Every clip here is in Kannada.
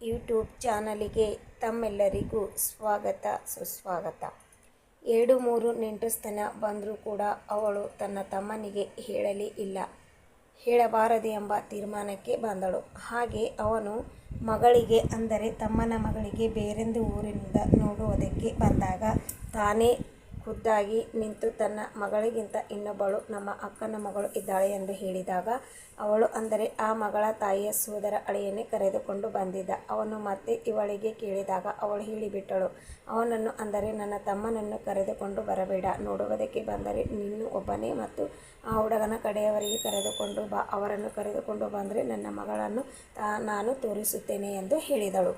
ಯೂಟ್ಯೂಬ್ ಚಾನಲಿಗೆ ತಮ್ಮೆಲ್ಲರಿಗೂ ಸ್ವಾಗತ ಸುಸ್ವಾಗತ. 2-3 ನೆಂಟಸ್ತನ ಬಂದರೂ ಕೂಡ ಅವಳು ತನ್ನ ತಮ್ಮನಿಗೆ ಹೇಳಲೇ ಇಲ್ಲ. ಹೇಳಬಾರದು ಎಂಬ ತೀರ್ಮಾನಕ್ಕೆ ಬಂದಳು. ಹಾಗೆ ಅವನು ಮಗಳಿಗೆ, ಅಂದರೆ ತಮ್ಮನ ಮಗಳಿಗೆ ಬೇರೊಂದು ಊರಿನಿಂದ ನೋಡುವುದಕ್ಕೆ ಬಂದಾಗ ತಾನೇ ಖುದ್ದಾಗಿ ನಿಂತು ತನ್ನ ಮಗಳಿಗಿಂತ ಇನ್ನೊಬ್ಬಳು ನಮ್ಮ ಅಕ್ಕನ ಮಗಳು ಇದ್ದಾಳೆ ಎಂದು ಹೇಳಿದಾಗ ಅವಳು, ಅಂದರೆ ಆ ಮಗಳ ತಾಯಿಯ ಸೋದರ ಅಳಿಯನ್ನೇ ಕರೆದುಕೊಂಡು ಬಂದಿದ್ದ. ಅವನು ಮತ್ತೆ ಇವಳಿಗೆ ಕೇಳಿದಾಗ ಅವಳು ಹೇಳಿಬಿಟ್ಟಳು ಅವನನ್ನು, ಅಂದರೆ ನನ್ನ ತಮ್ಮನನ್ನು ಕರೆದುಕೊಂಡು ಬರಬೇಡ, ನೋಡುವುದಕ್ಕೆ ಬಂದರೆ ನೀನು ಒಬ್ಬನೇ ಮತ್ತು ಆ ಹುಡುಗನ ಕಡೆಯವರಿಗೆ ಕರೆದುಕೊಂಡು ಬಾ, ಅವರನ್ನು ಕರೆದುಕೊಂಡು ಬಂದರೆ ನನ್ನ ಮಗಳನ್ನು ನಾನು ತೋರಿಸುತ್ತೇನೆ ಎಂದು ಹೇಳಿದಳು.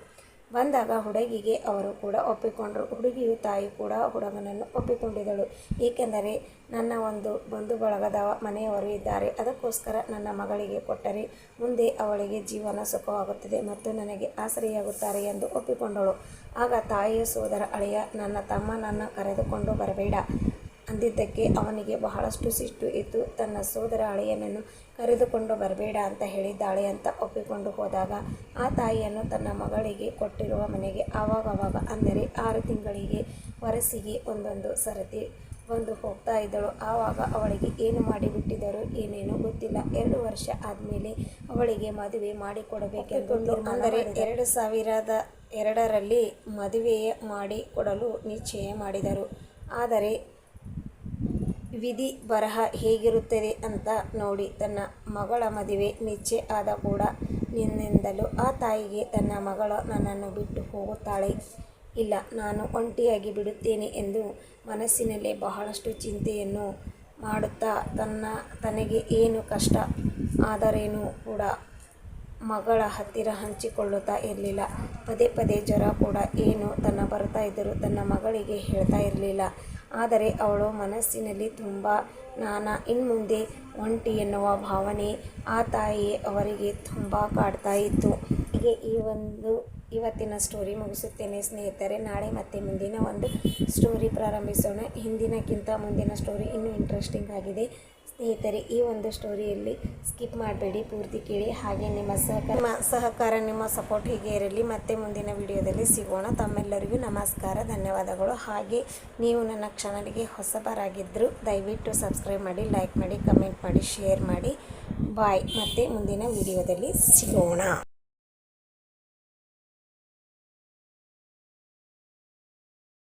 ಬಂದಾಗ ಹುಡುಗಿಗೆ ಅವರು ಕೂಡ ಒಪ್ಪಿಕೊಂಡರು. ಹುಡುಗಿಯು ತಾಯಿ ಕೂಡ ಹುಡುಗನನ್ನು ಒಪ್ಪಿಕೊಂಡಿದ್ದಳು. ಏಕೆಂದರೆ ನನ್ನ ಒಂದು ಬಂಧು ಬಳಗದ ಮನೆಯವರು ಇದ್ದಾರೆ, ಅದಕ್ಕೋಸ್ಕರ ನನ್ನ ಮಗಳಿಗೆ ಕೊಟ್ಟರೆ ಮುಂದೆ ಅವಳಿಗೆ ಜೀವನ ಸುಖವಾಗುತ್ತದೆ ಮತ್ತು ನನಗೆ ಆಸರೆಯಾಗುತ್ತಾರೆ ಎಂದು ಒಪ್ಪಿಕೊಂಡಳು. ಆಗ ತಾಯಿಯ ಸೋದರ ಅಳಿಯ ನನ್ನ ತಮ್ಮನನ್ನು ಕರೆದುಕೊಂಡು ಬರಬೇಡ ಅಂದಿದ್ದಕ್ಕೆ ಅವನಿಗೆ ಬಹಳಷ್ಟು ಸಿಟ್ಟು ಇತ್ತು. ತನ್ನ ಸೋದರ ಅಳಿಯನನ್ನು ಕರೆದುಕೊಂಡು ಬರಬೇಡ ಅಂತ ಹೇಳಿದ್ದಾಳೆ ಅಂತ ಒಪ್ಪಿಕೊಂಡು ಹೋದಾಗ ಆ ತಾಯಿಯನ್ನು ತನ್ನ ಮಗಳಿಗೆ ಕೊಟ್ಟಿರುವ ಮನೆಗೆ ಆವಾಗವಾಗ, ಅಂದರೆ 6 ತಿಂಗಳಿಗೆ ವರಸಿಗೆ ಒಂದೊಂದು ಸರತಿ ಬಂದು ಹೋಗ್ತಾ ಇದ್ದಳು. ಆವಾಗ ಅವಳಿಗೆ ಏನು ಮಾಡಿಬಿಟ್ಟಿದರು ಏನೇನೋ ಗೊತ್ತಿಲ್ಲ. 2 ವರ್ಷ ಆದಮೇಲೆ ಅವಳಿಗೆ ಮದುವೆ ಮಾಡಿಕೊಡಬೇಕೆಂದು ಅಂದರೆ 2002ರಲ್ಲಿ ಮದುವೆ ಮಾಡಿಕೊಡಲು ನಿಶ್ಚಯ ಮಾಡಿದರು. ಆದರೆ ವಿಧಿ ಬರಹ ಹೇಗಿರುತ್ತದೆ ಅಂತ ನೋಡಿ ತನ್ನ ಮಗಳ ಮದುವೆ ನಿಶ್ಚಯ ಆದ ಕೂಡ ನಿನ್ನಿಂದಲೂ ಆ ತಾಯಿಗೆ ತನ್ನ ಮಗಳು ನನ್ನನ್ನು ಬಿಟ್ಟು ಹೋಗುತ್ತಾಳೆ, ಇಲ್ಲ ನಾನು ಒಂಟಿಯಾಗಿ ಬಿಡುತ್ತೇನೆ ಎಂದು ಮನಸ್ಸಿನಲ್ಲೇ ಬಹಳಷ್ಟು ಚಿಂತೆಯನ್ನು ಮಾಡುತ್ತಾ ತನಗೆ ಏನು ಕಷ್ಟ ಆದರೇನೂ ಕೂಡ ಮಗಳ ಹತ್ತಿರ ಹಂಚಿಕೊಳ್ಳುತ್ತಾ ಇರಲಿಲ್ಲ. ಪದೇ ಪದೇ ಜ್ವರ ಕೂಡ ಏನು ಬರ್ತಾ ಇದ್ದರೂ ತನ್ನ ಮಗಳಿಗೆ ಹೇಳ್ತಾ ಇರಲಿಲ್ಲ. ಆದರೆ ಅವಳು ಮನಸ್ಸಿನಲ್ಲಿ ತುಂಬ ಇನ್ಮುಂದೆ ಒಂಟಿ ಎನ್ನುವ ಭಾವನೆ ಆ ತಾಯಿ ಅವರಿಗೆ ತುಂಬ ಕಾಡ್ತಾ ಇತ್ತು. ಹೀಗೆ ಇವತ್ತಿನ ಸ್ಟೋರಿ ಮುಗಿಸುತ್ತೇನೆ ಸ್ನೇಹಿತರೆ. ನಾಳೆ ಮತ್ತೆ ಮುಂದಿನ ಒಂದು ಸ್ಟೋರಿ ಪ್ರಾರಂಭಿಸೋಣ. ಹಿಂದಿನಕ್ಕಿಂತ ಮುಂದಿನ ಸ್ಟೋರಿ ಇನ್ನೂ ಇಂಟ್ರೆಸ್ಟಿಂಗ್ ಆಗಿದೆ ಸ್ನೇಹಿತರೆ. ಈ ಒಂದು ಸ್ಟೋರಿಯಲ್ಲಿ ಸ್ಕಿಪ್ ಮಾಡಬೇಡಿ, ಪೂರ್ತಿ ಕೇಳಿ. ಹಾಗೆ ನಿಮ್ಮ ಸಹಕಾರ ನಿಮ್ಮ ಸಪೋರ್ಟ್ ಹೀಗೆ ಇರಲಿ. ಮತ್ತೆ ಮುಂದಿನ ವಿಡಿಯೋದಲ್ಲಿ ಸಿಗೋಣ. ತಮ್ಮೆಲ್ಲರಿಗೂ ನಮಸ್ಕಾರ, ಧನ್ಯವಾದಗಳು. ಹಾಗೆ ನೀವು ನನ್ನ ಚಾನಲ್ಗೆ ಹೊಸಬರಾಗಿದ್ದರೂ ದಯವಿಟ್ಟು ಸಬ್ಸ್ಕ್ರೈಬ್ ಮಾಡಿ, ಲೈಕ್ ಮಾಡಿ, ಕಮೆಂಟ್ ಮಾಡಿ, ಶೇರ್ ಮಾಡಿ. ಬಾಯ್. ಮತ್ತೆ ಮುಂದಿನ ವಿಡಿಯೋದಲ್ಲಿ ಸಿಗೋಣ.